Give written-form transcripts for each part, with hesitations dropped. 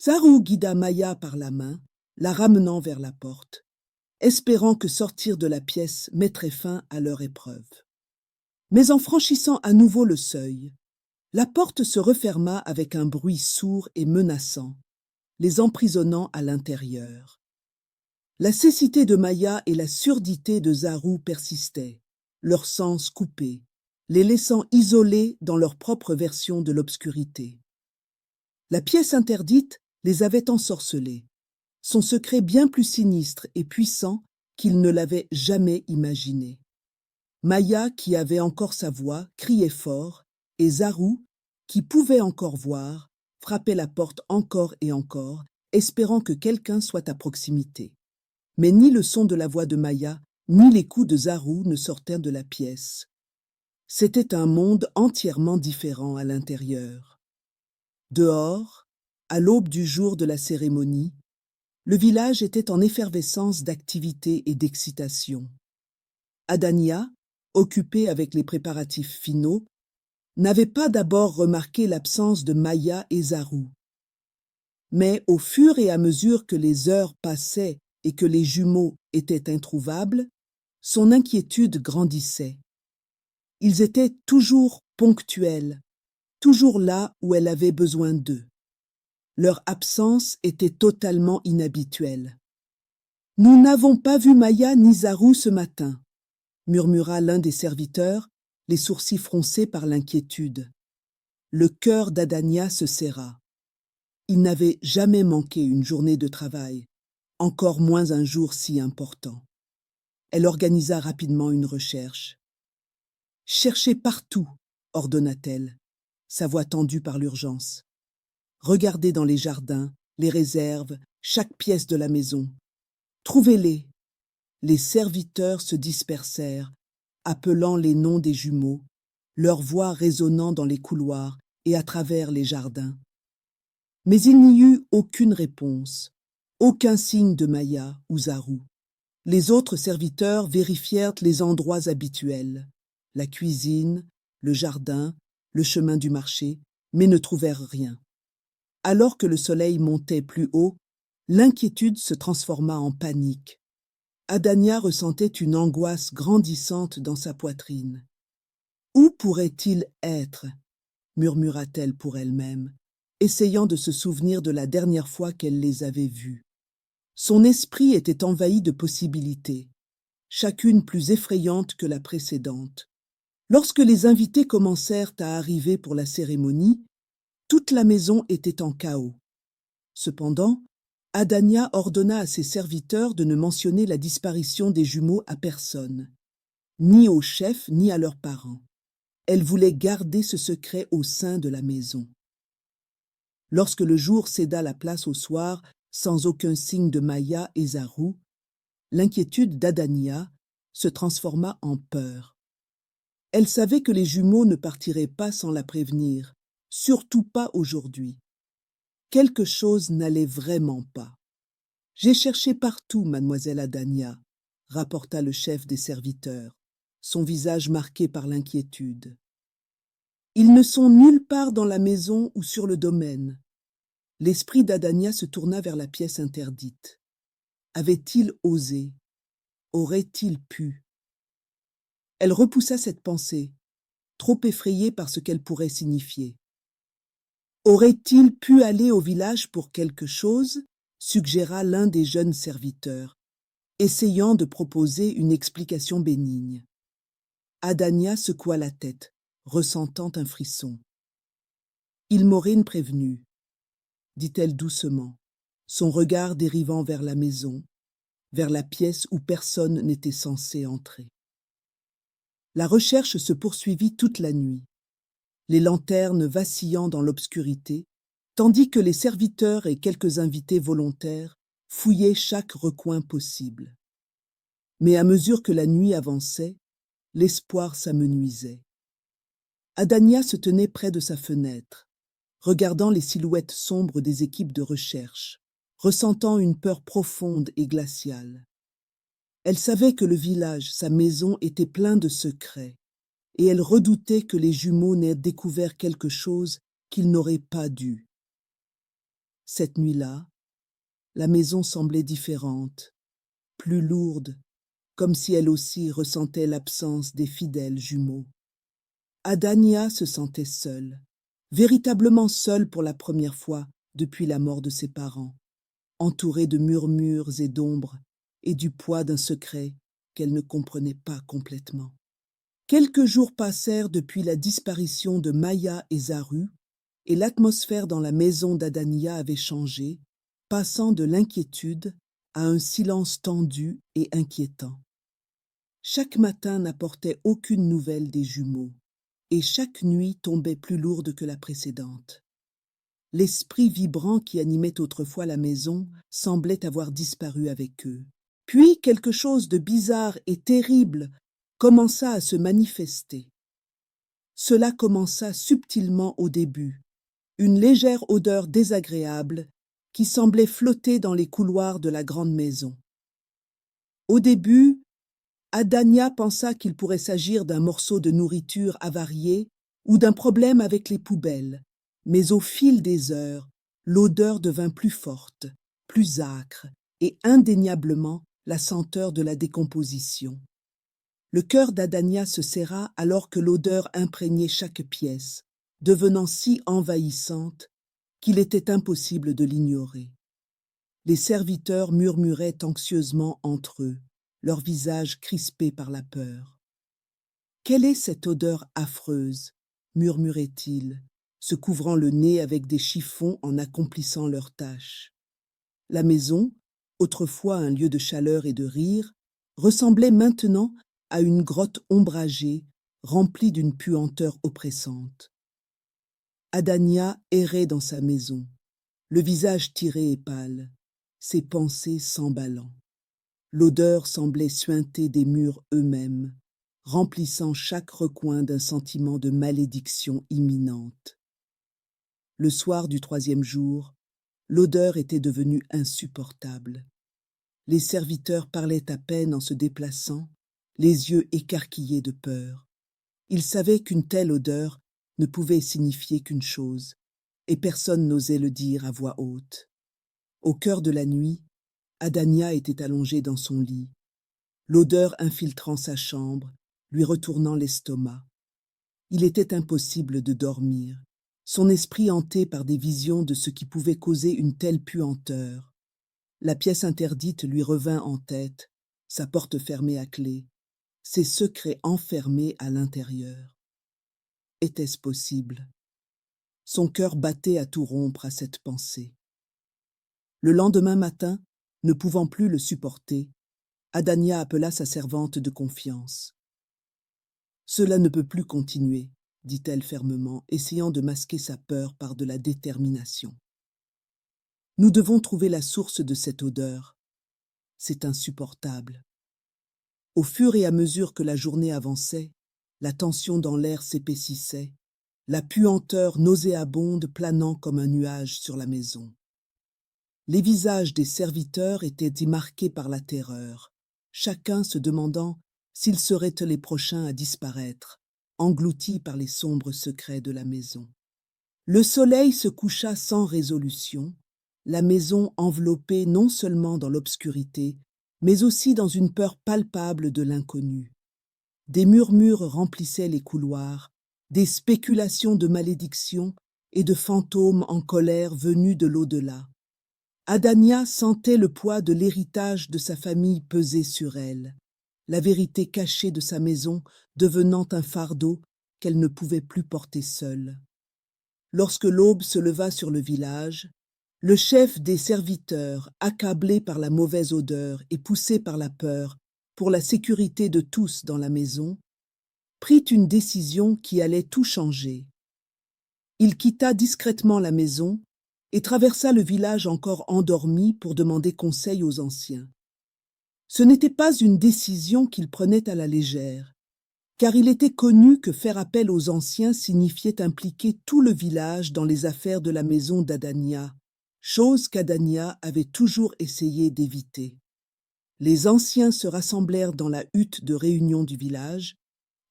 Zaru guida Maya par la main, la ramenant vers la porte, espérant que sortir de la pièce mettrait fin à leur épreuve. Mais en franchissant à nouveau le seuil, la porte se referma avec un bruit sourd et menaçant, les emprisonnant à l'intérieur. La cécité de Maya et la surdité de Zaru persistaient, leurs sens coupés, les laissant isolés dans leur propre version de l'obscurité. La pièce interdite les avait ensorcelés, son secret bien plus sinistre et puissant qu'ils ne l'avaient jamais imaginé. Maya, qui avait encore sa voix, criait fort, et Zaru, qui pouvait encore voir, frappait la porte encore et encore, espérant que quelqu'un soit à proximité. Mais ni le son de la voix de Maya, ni les coups de Zaru ne sortaient de la pièce. C'était un monde entièrement différent à l'intérieur. Dehors, à l'aube du jour de la cérémonie, le village était en effervescence d'activité et d'excitation. Adania, occupée avec les préparatifs finaux, n'avait pas d'abord remarqué l'absence de Maya et Zaru. Mais au fur et à mesure que les heures passaient et que les jumeaux étaient introuvables, son inquiétude grandissait. Ils étaient toujours ponctuels, toujours là où elle avait besoin d'eux. Leur absence était totalement inhabituelle. « Nous n'avons pas vu Maya ni Zaru ce matin », murmura l'un des serviteurs, les sourcils froncés par l'inquiétude. Le cœur d'Adania se serra. Il n'avait jamais manqué une journée de travail, encore moins un jour si important. Elle organisa rapidement une recherche. « Cherchez partout », ordonna-t-elle, sa voix tendue par l'urgence. « Regardez dans les jardins, les réserves, chaque pièce de la maison. Trouvez-les. » Les serviteurs se dispersèrent, appelant les noms des jumeaux, leurs voix résonnant dans les couloirs et à travers les jardins. Mais il n'y eut aucune réponse, aucun signe de Maya ou Zaru. Les autres serviteurs vérifièrent les endroits habituels, la cuisine, le jardin, le chemin du marché, mais ne trouvèrent rien. Alors que le soleil montait plus haut, l'inquiétude se transforma en panique. Adania ressentait une angoisse grandissante dans sa poitrine. « Où pourrait-il être ?» murmura-t-elle pour elle-même, essayant de se souvenir de la dernière fois qu'elle les avait vus. Son esprit était envahi de possibilités, chacune plus effrayante que la précédente. Lorsque les invités commencèrent à arriver pour la cérémonie, toute la maison était en chaos. Cependant, Adania ordonna à ses serviteurs de ne mentionner la disparition des jumeaux à personne, ni au chef ni à leurs parents. Elle voulait garder ce secret au sein de la maison. Lorsque le jour céda la place au soir, sans aucun signe de Maya et Zaru, l'inquiétude d'Adania se transforma en peur. Elle savait que les jumeaux ne partiraient pas sans la prévenir, surtout pas aujourd'hui. Quelque chose n'allait vraiment pas. « J'ai cherché partout, mademoiselle Adania », rapporta le chef des serviteurs, son visage marqué par l'inquiétude. « Ils ne sont nulle part dans la maison ou sur le domaine. » L'esprit d'Adania se tourna vers la pièce interdite. Avait-il osé? Aurait-il pu? Elle repoussa cette pensée, trop effrayée par ce qu'elle pourrait signifier. Aurait-il pu aller au village pour quelque chose? Suggéra l'un des jeunes serviteurs, essayant de proposer une explication bénigne. Adania secoua la tête, ressentant un frisson. « Il m'aurait prévenu, » dit-elle doucement, son regard dérivant vers la maison, vers la pièce où personne n'était censé entrer. La recherche se poursuivit toute la nuit, les lanternes vacillant dans l'obscurité, tandis que les serviteurs et quelques invités volontaires fouillaient chaque recoin possible. Mais à mesure que la nuit avançait, l'espoir s'amenuisait. Adania se tenait près de sa fenêtre, regardant les silhouettes sombres des équipes de recherche, ressentant une peur profonde et glaciale. Elle savait que le village, sa maison, était plein de secrets, et elle redoutait que les jumeaux n'aient découvert quelque chose qu'ils n'auraient pas dû. Cette nuit-là, la maison semblait différente, plus lourde, comme si elle aussi ressentait l'absence des fidèles jumeaux. Adania se sentait seule, véritablement seule pour la première fois depuis la mort de ses parents, entourée de murmures et d'ombres et du poids d'un secret qu'elle ne comprenait pas complètement. Quelques jours passèrent depuis la disparition de Maya et Zaru, et l'atmosphère dans la maison d'Adania avait changé, passant de l'inquiétude à un silence tendu et inquiétant. Chaque matin n'apportait aucune nouvelle des jumeaux, et chaque nuit tombait plus lourde que la précédente. L'esprit vibrant qui animait autrefois la maison semblait avoir disparu avec eux. Puis quelque chose de bizarre et terrible commença à se manifester. Cela commença subtilement au début, une légère odeur désagréable qui semblait flotter dans les couloirs de la grande maison. Au début, Adania pensa qu'il pourrait s'agir d'un morceau de nourriture avarié ou d'un problème avec les poubelles, mais au fil des heures, l'odeur devint plus forte, plus âcre et indéniablement la senteur de la décomposition. Le cœur d'Adania se serra alors que l'odeur imprégnait chaque pièce, devenant si envahissante qu'il était impossible de l'ignorer. Les serviteurs murmuraient anxieusement entre eux, leurs visages crispés par la peur. « Quelle est cette odeur affreuse » murmuraient-ils, se couvrant le nez avec des chiffons en accomplissant leurs tâches. La maison, autrefois un lieu de chaleur et de rire, ressemblait maintenant à une grotte ombragée, remplie d'une puanteur oppressante. Adania errait dans sa maison, le visage tiré et pâle, ses pensées s'emballant. L'odeur semblait suinter des murs eux-mêmes, remplissant chaque recoin d'un sentiment de malédiction imminente. Le soir du 3e jour, l'odeur était devenue insupportable. Les serviteurs parlaient à peine en se déplaçant, les yeux écarquillés de peur. Ils savaient qu'une telle odeur ne pouvait signifier qu'une chose, et personne n'osait le dire à voix haute. Au cœur de la nuit, Adania était allongée dans son lit, l'odeur infiltrant sa chambre, lui retournant l'estomac. Il était impossible de dormir, son esprit hanté par des visions de ce qui pouvait causer une telle puanteur. La pièce interdite lui revint en tête, sa porte fermée à clé, ses secrets enfermés à l'intérieur. Était-ce possible? Son cœur battait à tout rompre à cette pensée. Le lendemain matin, ne pouvant plus le supporter, Adania appela sa servante de confiance. « Cela ne peut plus continuer, » dit-elle fermement, essayant de masquer sa peur par de la détermination. « Nous devons trouver la source de cette odeur. C'est insupportable. » Au fur et à mesure que la journée avançait, la tension dans l'air s'épaississait, la puanteur nauséabonde planant comme un nuage sur la maison. Les visages des serviteurs étaient marqués par la terreur, chacun se demandant s'ils seraient les prochains à disparaître, engloutis par les sombres secrets de la maison. Le soleil se coucha sans résolution, la maison enveloppée non seulement dans l'obscurité, mais aussi dans une peur palpable de l'inconnu. Des murmures remplissaient les couloirs, des spéculations de malédiction et de fantômes en colère venus de l'au-delà. Adania sentait le poids de l'héritage de sa famille peser sur elle, la vérité cachée de sa maison devenant un fardeau qu'elle ne pouvait plus porter seule. Lorsque l'aube se leva sur le village, le chef des serviteurs, accablé par la mauvaise odeur et poussé par la peur pour la sécurité de tous dans la maison, prit une décision qui allait tout changer. Il quitta discrètement la maison et traversa le village encore endormi pour demander conseil aux anciens. Ce n'était pas une décision qu'il prenait à la légère, car il était connu que faire appel aux anciens signifiait impliquer tout le village dans les affaires de la maison d'Adania, chose qu'Adania avait toujours essayé d'éviter. Les anciens se rassemblèrent dans la hutte de réunion du village,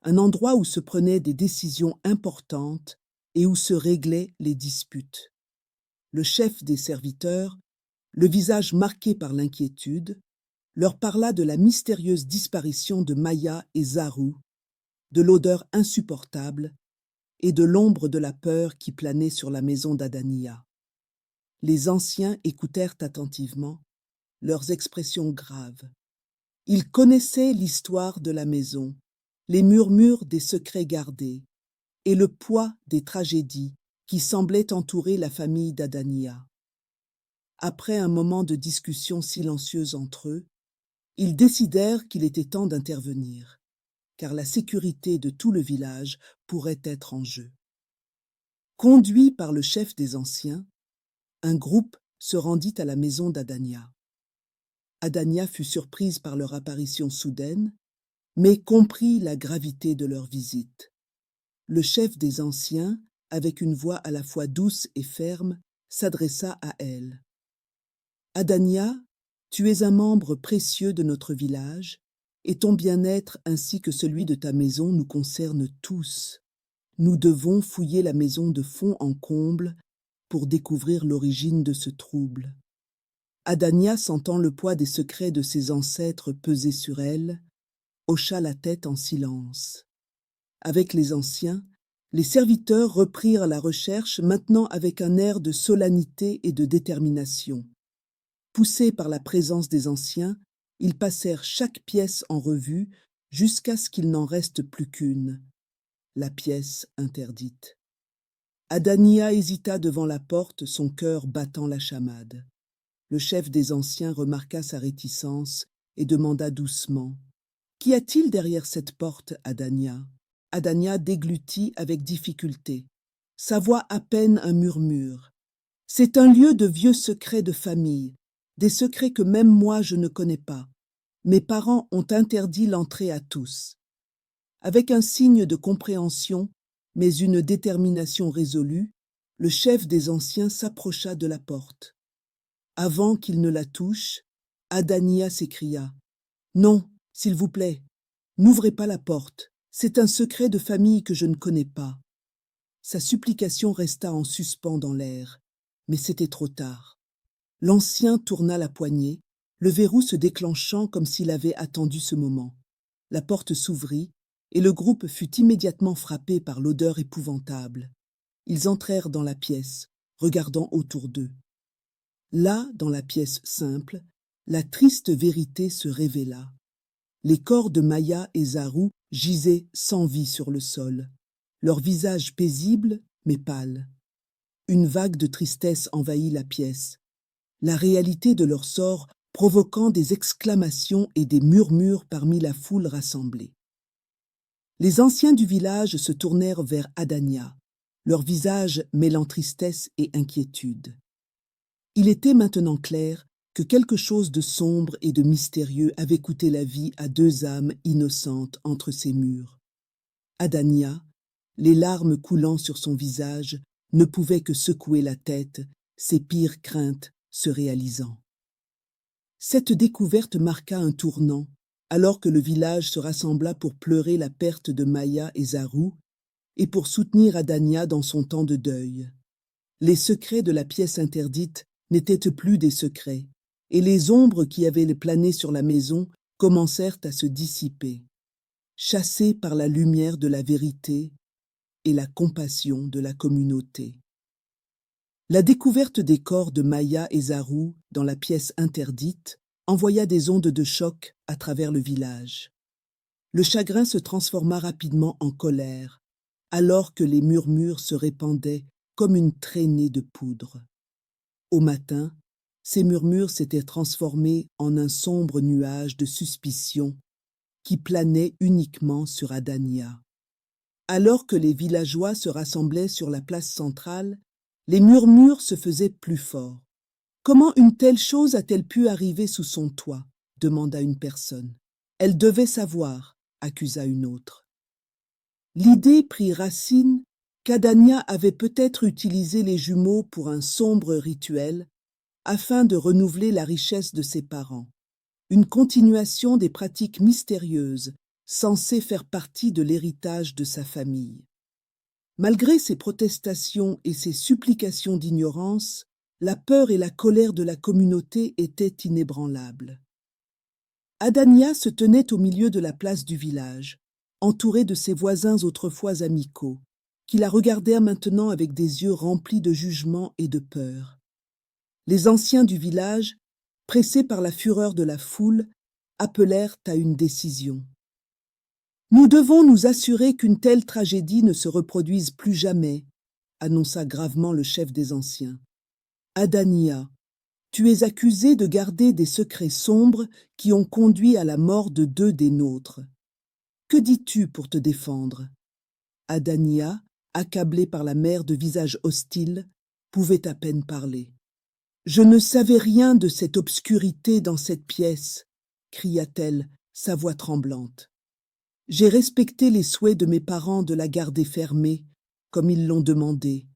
un endroit où se prenaient des décisions importantes et où se réglaient les disputes. le chef des serviteurs, le visage marqué par l'inquiétude, leur parla de la mystérieuse disparition de Maya et Zaru, de l'odeur insupportable et de l'ombre de la peur qui planait sur la maison d'Adania. Les anciens écoutèrent attentivement, leurs expressions graves. Ils connaissaient l'histoire de la maison, les murmures des secrets gardés et le poids des tragédies qui semblaient entourer la famille d'Adania. Après un moment de discussion silencieuse entre eux, ils décidèrent qu'il était temps d'intervenir, car la sécurité de tout le village pourrait être en jeu. Conduit par le chef des anciens, un groupe se rendit à la maison d'Adania. Adania fut surprise par leur apparition soudaine, mais comprit la gravité de leur visite. Le chef des anciens, avec une voix à la fois douce et ferme, s'adressa à elle. « Adania, tu es un membre précieux de notre village, et ton bien-être ainsi que celui de ta maison nous concerne tous. Nous devons fouiller la maison de fond en comble pour découvrir l'origine de ce trouble. » Adania, sentant le poids des secrets de ses ancêtres peser sur elle, hocha la tête en silence. Avec les anciens, les serviteurs reprirent la recherche, maintenant avec un air de solennité et de détermination. Poussés par la présence des anciens, ils passèrent chaque pièce en revue jusqu'à ce qu'il n'en reste plus qu'une, la pièce interdite. Adania hésita devant la porte, son cœur battant la chamade. Le chef des anciens remarqua sa réticence et demanda doucement « Qu'y a-t-il derrière cette porte, Adania ?» Adania déglutit avec difficulté, sa voix à peine un murmure. « C'est un lieu de vieux secrets de famille, des secrets que même moi je ne connais pas. Mes parents ont interdit l'entrée à tous. » Avec un signe de compréhension, mais une détermination résolue, le chef des anciens s'approcha de la porte. Avant qu'il ne la touche, Adania s'écria « Non, s'il vous plaît, n'ouvrez pas la porte, c'est un secret de famille que je ne connais pas. » Sa supplication resta en suspens dans l'air, mais c'était trop tard. L'ancien tourna la poignée, le verrou se déclenchant comme s'il avait attendu ce moment. La porte s'ouvrit, et le groupe fut immédiatement frappé par l'odeur épouvantable. Ils entrèrent dans la pièce, regardant autour d'eux. Là, dans la pièce simple, la triste vérité se révéla. Les corps de Maya et Zaru gisaient sans vie sur le sol, leurs visages paisibles mais pâles. Une vague de tristesse envahit la pièce, la réalité de leur sort provoquant des exclamations et des murmures parmi la foule rassemblée. Les anciens du village se tournèrent vers Adania, leurs visages mêlant tristesse et inquiétude. Il était maintenant clair que quelque chose de sombre et de mystérieux avait coûté la vie à deux âmes innocentes entre ces murs. Adania, les larmes coulant sur son visage, ne pouvait que secouer la tête, ses pires craintes se réalisant. Cette découverte marqua un tournant, alors que le village se rassembla pour pleurer la perte de Maya et Zaru et pour soutenir Adania dans son temps de deuil. Les secrets de la pièce interdite n'étaient plus des secrets, et les ombres qui avaient plané sur la maison commencèrent à se dissiper, chassées par la lumière de la vérité et la compassion de la communauté. La découverte des corps de Maya et Zaru dans la pièce interdite envoya des ondes de choc à travers le village. Le chagrin se transforma rapidement en colère, alors que les murmures se répandaient comme une traînée de poudre. Au matin, ces murmures s'étaient transformés en un sombre nuage de suspicion qui planait uniquement sur Adania. Alors que les villageois se rassemblaient sur la place centrale, les murmures se faisaient plus forts. « Comment une telle chose a-t-elle pu arriver sous son toit ?» demanda une personne. « Elle devait savoir », accusa une autre. L'idée prit racine qu'Adania avait peut-être utilisé les jumeaux pour un sombre rituel afin de renouveler la richesse de ses parents, une continuation des pratiques mystérieuses censées faire partie de l'héritage de sa famille. Malgré ses protestations et ses supplications d'ignorance, la peur et la colère de la communauté étaient inébranlables. Adania se tenait au milieu de la place du village, entourée de ses voisins autrefois amicaux, qui la regardèrent maintenant avec des yeux remplis de jugement et de peur. Les anciens du village, pressés par la fureur de la foule, appelèrent à une décision. « Nous devons nous assurer qu'une telle tragédie ne se reproduise plus jamais, » annonça gravement le chef des anciens. « Adania, tu es accusé de garder des secrets sombres qui ont conduit à la mort de 2 des nôtres. Que dis-tu pour te défendre ?» Adania, accablée par la mer de visages hostiles, pouvait à peine parler. « Je ne savais rien de cette obscurité dans cette pièce, » cria-t-elle, sa voix tremblante. « J'ai respecté les souhaits de mes parents de la garder fermée, comme ils l'ont demandé.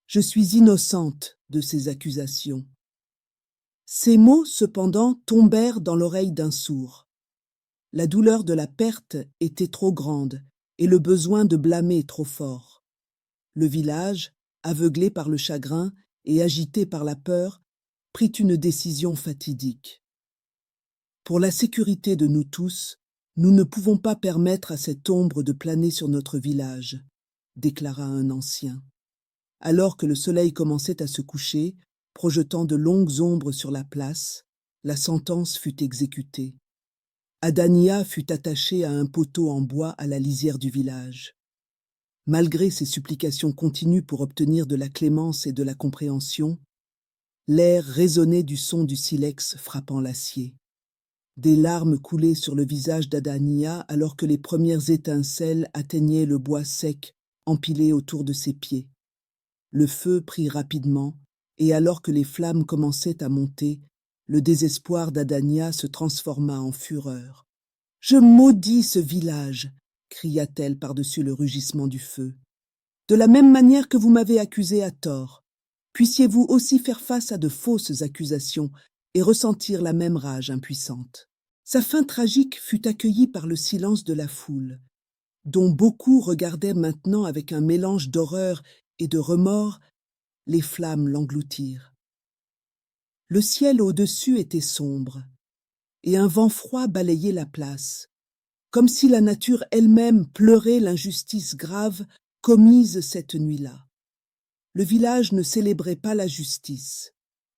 Je suis innocente de ces accusations. » Ces mots, cependant, tombèrent dans l'oreille d'un sourd. La douleur de la perte était trop grande et le besoin de blâmer trop fort. Le village, aveuglé par le chagrin et agité par la peur, prit une décision fatidique. « Pour la sécurité de nous tous, nous ne pouvons pas permettre à cette ombre de planer sur notre village, » déclara un ancien. Alors que le soleil commençait à se coucher, projetant de longues ombres sur la place, la sentence fut exécutée. Adania fut attachée à un poteau en bois à la lisière du village. Malgré ses supplications continues pour obtenir de la clémence et de la compréhension, l'air résonnait du son du silex frappant l'acier. Des larmes coulaient sur le visage d'Adania alors que les premières étincelles atteignaient le bois sec empilé autour de ses pieds. Le feu prit rapidement, et alors que les flammes commençaient à monter, le désespoir d'Adania se transforma en fureur. « Je maudis ce village !» cria-t-elle par-dessus le rugissement du feu. « De la même manière que vous m'avez accusée à tort, puissiez-vous aussi faire face à de fausses accusations et ressentir la même rage impuissante. » Sa fin tragique fut accueillie par le silence de la foule, dont beaucoup regardaient maintenant avec un mélange d'horreur et de remords. Les flammes l'engloutirent. Le ciel au-dessus était sombre, et un vent froid balayait la place, comme si la nature elle-même pleurait l'injustice grave commise cette nuit-là. Le village ne célébrait pas la justice.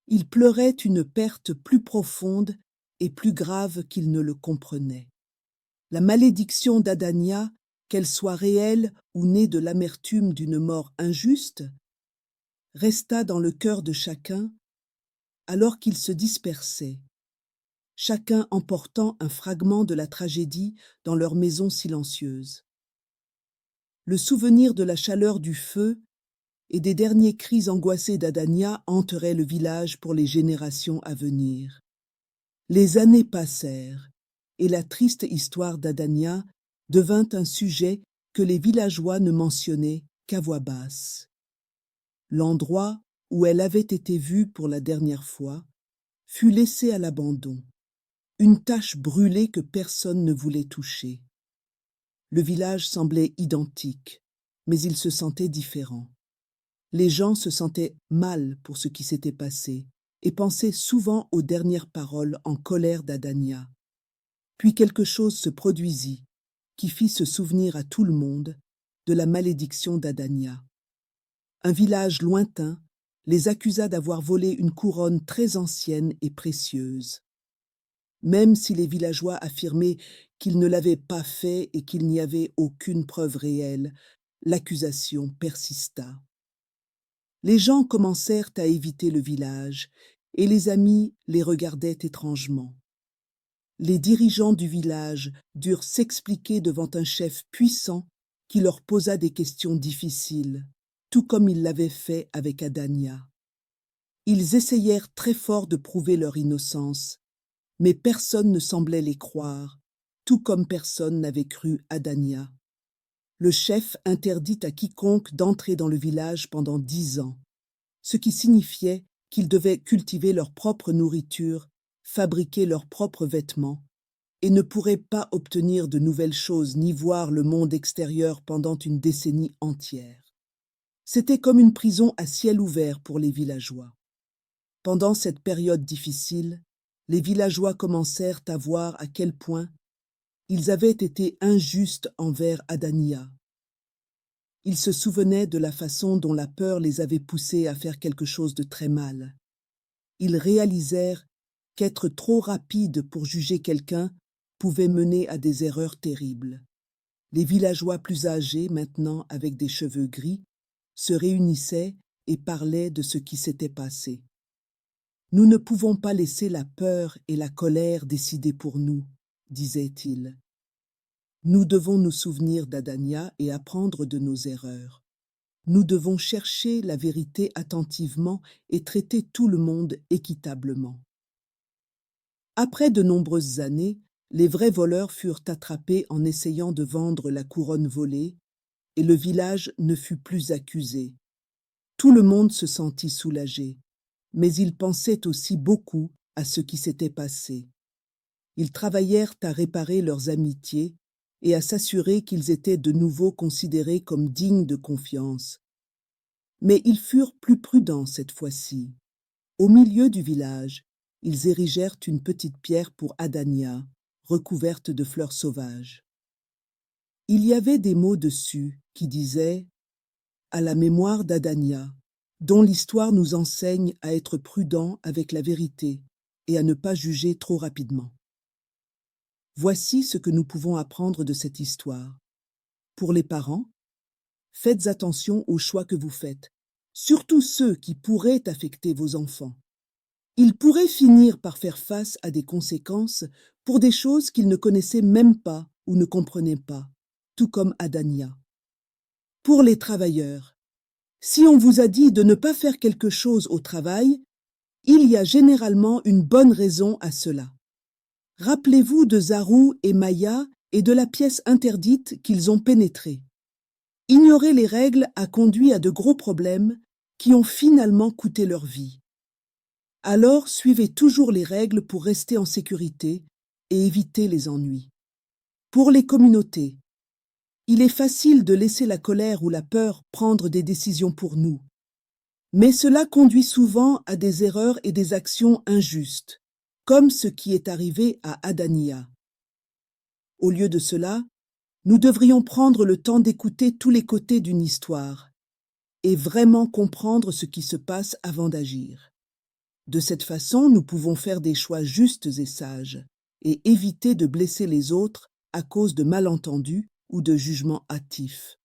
Il pleurait une perte plus profonde et plus grave qu'il ne le comprenait. La malédiction d'Adania, qu'elle soit réelle ou née de l'amertume d'une mort injuste, resta dans le cœur de chacun alors qu'ils se dispersaient, chacun emportant un fragment de la tragédie dans leur maison silencieuse. Le souvenir de la chaleur du feu et des derniers cris angoissés d'Adania hanterait le village pour les générations à venir. Les années passèrent, et la triste histoire d'Adania devint un sujet que les villageois ne mentionnaient qu'à voix basse. L'endroit où elle avait été vue pour la dernière fois fut laissé à l'abandon, une tache brûlée que personne ne voulait toucher. Le village semblait identique, mais il se sentait différent. Les gens se sentaient mal pour ce qui s'était passé et pensaient souvent aux dernières paroles en colère d'Adania. Puis quelque chose se produisit qui fit se souvenir à tout le monde de la malédiction d'Adania. Un village lointain les accusa d'avoir volé une couronne très ancienne et précieuse. Même si les villageois affirmaient qu'ils ne l'avaient pas fait et qu'il n'y avait aucune preuve réelle, l'accusation persista. Les gens commencèrent à éviter le village et les amis les regardaient étrangement. Les dirigeants du village durent s'expliquer devant un chef puissant qui leur posa des questions difficiles, tout comme il l'avait fait avec Adania. Ils essayèrent très fort de prouver leur innocence, mais personne ne semblait les croire, tout comme personne n'avait cru Adania. Le chef interdit à quiconque d'entrer dans le village pendant 10 ans, ce qui signifiait qu'ils devaient cultiver leur propre nourriture, fabriquer leurs propres vêtements, et ne pourraient pas obtenir de nouvelles choses ni voir le monde extérieur pendant une décennie entière. C'était comme une prison à ciel ouvert pour les villageois. Pendant cette période difficile, les villageois commencèrent à voir à quel point ils avaient été injustes envers Adania. Ils se souvenaient de la façon dont la peur les avait poussés à faire quelque chose de très mal. Ils réalisèrent qu'être trop rapide pour juger quelqu'un pouvait mener à des erreurs terribles. Les villageois plus âgés, maintenant avec des cheveux gris, se réunissaient et parlaient de ce qui s'était passé. Nous ne pouvons pas laisser la peur et la colère décider pour nous, disaient-ils. Nous devons nous souvenir d'Adania et apprendre de nos erreurs. Nous devons chercher la vérité attentivement et traiter tout le monde équitablement. Après de nombreuses années, les vrais voleurs furent attrapés en essayant de vendre la couronne volée, et le village ne fut plus accusé. Tout le monde se sentit soulagé, mais ils pensaient aussi beaucoup à ce qui s'était passé. Ils travaillèrent à réparer leurs amitiés et à s'assurer qu'ils étaient de nouveau considérés comme dignes de confiance. Mais ils furent plus prudents cette fois-ci. Au milieu du village, ils érigèrent une petite pierre pour Adania, recouverte de fleurs sauvages. Il y avait des mots dessus qui disaient « À la mémoire d'Adania », dont l'histoire nous enseigne à être prudents avec la vérité et à ne pas juger trop rapidement. Voici ce que nous pouvons apprendre de cette histoire. Pour les parents, faites attention aux choix que vous faites, surtout ceux qui pourraient affecter vos enfants. Ils pourraient finir par faire face à des conséquences pour des choses qu'ils ne connaissaient même pas ou ne comprenaient pas, tout comme Adania. Pour les travailleurs, si on vous a dit de ne pas faire quelque chose au travail, il y a généralement une bonne raison à cela. Rappelez-vous de Zarou et Maya et de la pièce interdite qu'ils ont pénétrée. Ignorer les règles a conduit à de gros problèmes qui ont finalement coûté leur vie. Alors suivez toujours les règles pour rester en sécurité et éviter les ennuis. Pour les communautés, il est facile de laisser la colère ou la peur prendre des décisions pour nous. Mais cela conduit souvent à des erreurs et des actions injustes, comme ce qui est arrivé à Adania. Au lieu de cela, nous devrions prendre le temps d'écouter tous les côtés d'une histoire et vraiment comprendre ce qui se passe avant d'agir. De cette façon, nous pouvons faire des choix justes et sages et éviter de blesser les autres à cause de malentendus ou de jugements hâtifs.